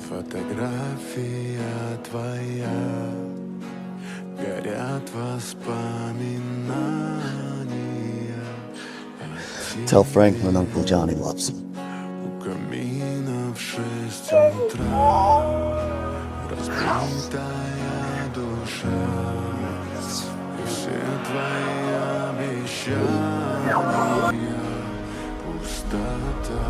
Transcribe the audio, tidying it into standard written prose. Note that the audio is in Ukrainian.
Фотография твоя, горят воспоминания. Tell Franklin Uncle Johnny loves him. У камина в 6 утра, разбитая душа, и все твои обещания пустота.